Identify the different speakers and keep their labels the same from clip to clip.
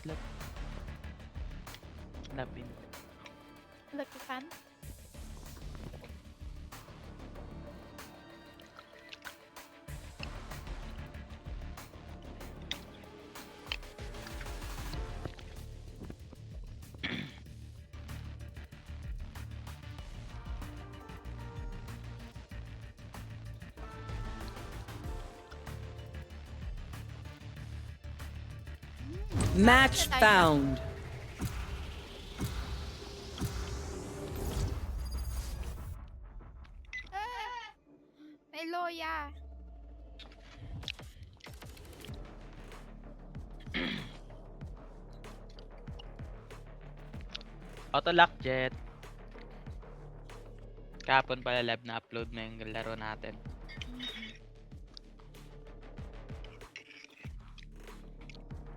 Speaker 1: lab. Labin.
Speaker 2: Lucky fan?
Speaker 3: Match
Speaker 2: Tayo na.
Speaker 3: found.
Speaker 2: May loya.
Speaker 1: Autolock jet. Kahapon pala lab na upload mo yung laro natin.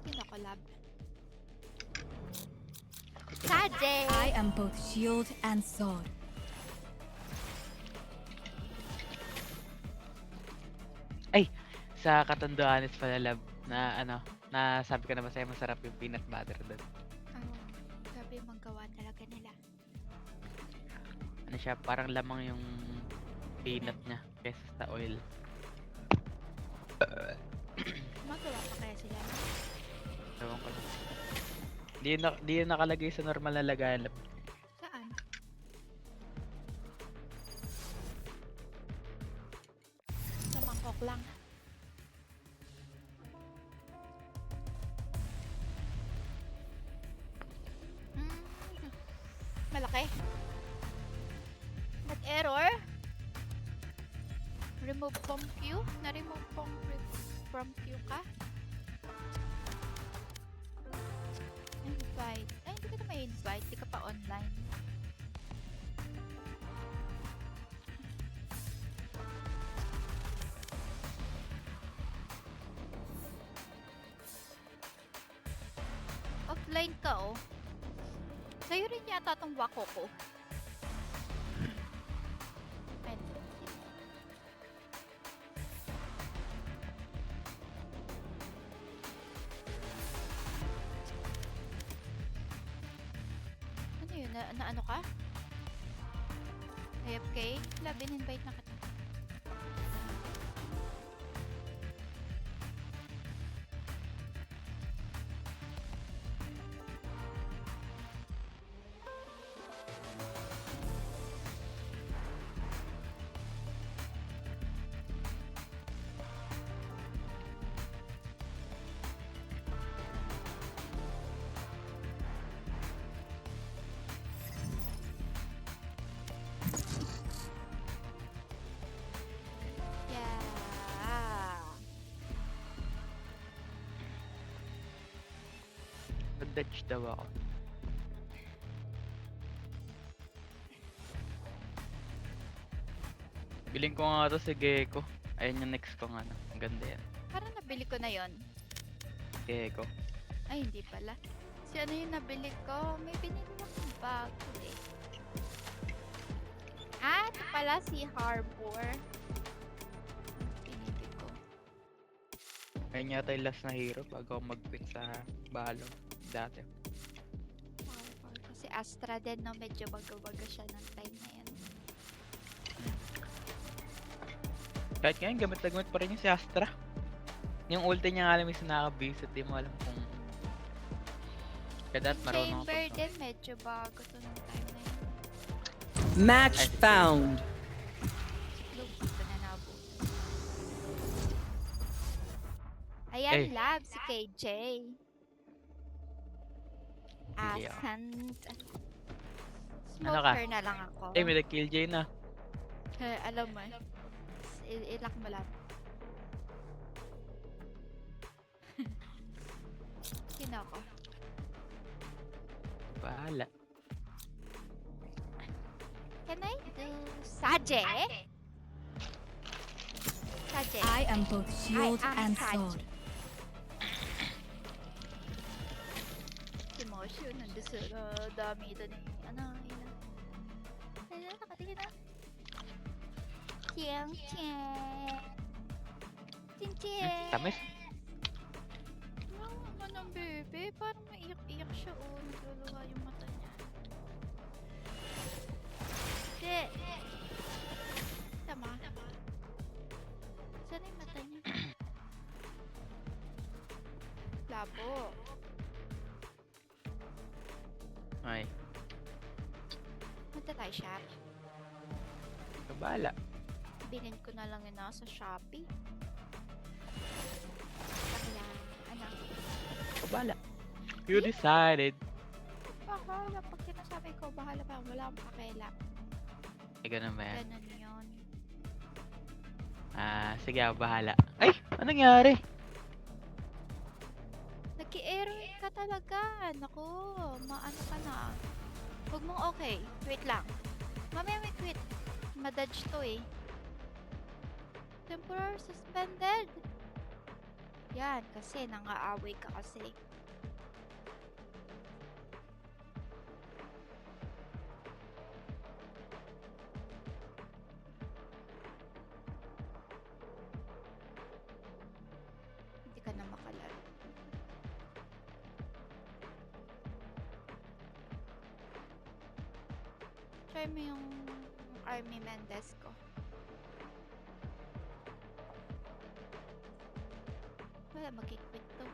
Speaker 2: Sino collab? Saje!
Speaker 4: I am both shield and sword.
Speaker 1: Sa Katanduanes pala lab na ano, na sabi ko na ba sa'yo masarap yung peanut butter doon.
Speaker 2: Grabe mong gawa talaga nila.
Speaker 1: Ano siya, parang lamang yung peanut niya kaysa sa oil.
Speaker 2: Magawa pa kaya sila?
Speaker 1: Ewan ko lang. Di yun nakalagay sa normal na lagayan lab.
Speaker 2: Saan? Sa mangkok lang. Malaki. Nag-error. Remove from queue? Na-remove from queue ka? Invite. Ay, hindi ka na may invite. Hindi ka pa online. Offline ka, oh. Sa'yo rin yata tong wako ko. Ay, ano yun? Na ano ka? AFK? Lab, in-invite na kita. Yeah.
Speaker 1: Nag-dodge daw ako. Biling ko nga to si Gecko. Ayun yung next kong ano. Ang ganda yan.
Speaker 2: Parang nabili ko na yon.
Speaker 1: Gecko.
Speaker 2: Ay, hindi pala. Si ano yung nabili ko? May binili akong bago eh. Ah, ito pala si Harbor. Pinili ko.
Speaker 1: Ayun yata yung last na hero bago ako mag-quit sa Balo. Dati.
Speaker 2: Harbor. Kasi Astra din, no? Medyo bago-bago siya ng time na yan.
Speaker 1: Kahit ngayon, gamit na gamit pa rin yung si Astra. Yung ulti niya nga alam yung nakaka-visit. Di mo alam kung... Kaya dapat marunong ako
Speaker 2: Chamber din, medyo bago to ng time na yan.
Speaker 3: Match
Speaker 1: Ay,
Speaker 3: found.
Speaker 2: Look, ito na nabuto. Ayan,
Speaker 1: Eh.
Speaker 2: lab, si KJ.
Speaker 1: Hindi ako.
Speaker 2: Asan?
Speaker 1: Ano ka?
Speaker 2: Smoker na lang ako.
Speaker 1: Eh, may nag-kill na.
Speaker 2: Alam mo, ilak mo lang. Sino ako?
Speaker 1: Bahala.
Speaker 2: Can I do Saje? Saje.
Speaker 4: I am both shield
Speaker 2: am
Speaker 4: and
Speaker 2: Saj.
Speaker 4: sword.
Speaker 2: Si Moshu, nandun sa dami ito ni, ano, yun. Ayun, nakatingin na. Chien, chien. Chien, chien.
Speaker 1: Tamis.
Speaker 2: Ano, manang Kirby, parang maiyak-iyak siya, oh. Nagluluha yung mata niya. Hindi. Tama. Saan yung mata niya? Labo.
Speaker 1: Ay,
Speaker 2: Punta tayo shop.
Speaker 1: kabala.
Speaker 2: Bilhin ko na lang yun sa Shopee. Kaya, ano?
Speaker 1: Kabala. You decided.
Speaker 2: Bahala. Pag sinasabi ko, bahala pa. Wala akong pakila.
Speaker 1: Ay, ganun ba yan?
Speaker 2: Ganun yun.
Speaker 1: Sige, bahala. Ay! Anong nangyari?
Speaker 2: Nag-i-error ka talaga. Naku, maano ka na. Huwag mong okay. Wait lang. Mamaya may quit. Madodge to eh. Temporary suspended. Yan, kasi nangaaway ka kasi. Hindi ka na makalaro. Try mo yung Army Mendez ko. Wala, mag-quit to.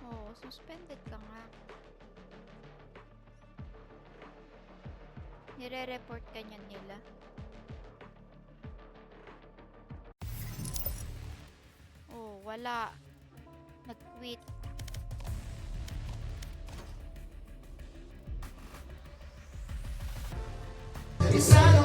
Speaker 2: Oo, suspended ka nga. Nire-report ka niyan nila. Oh, wala. Nag-quit.
Speaker 5: Decided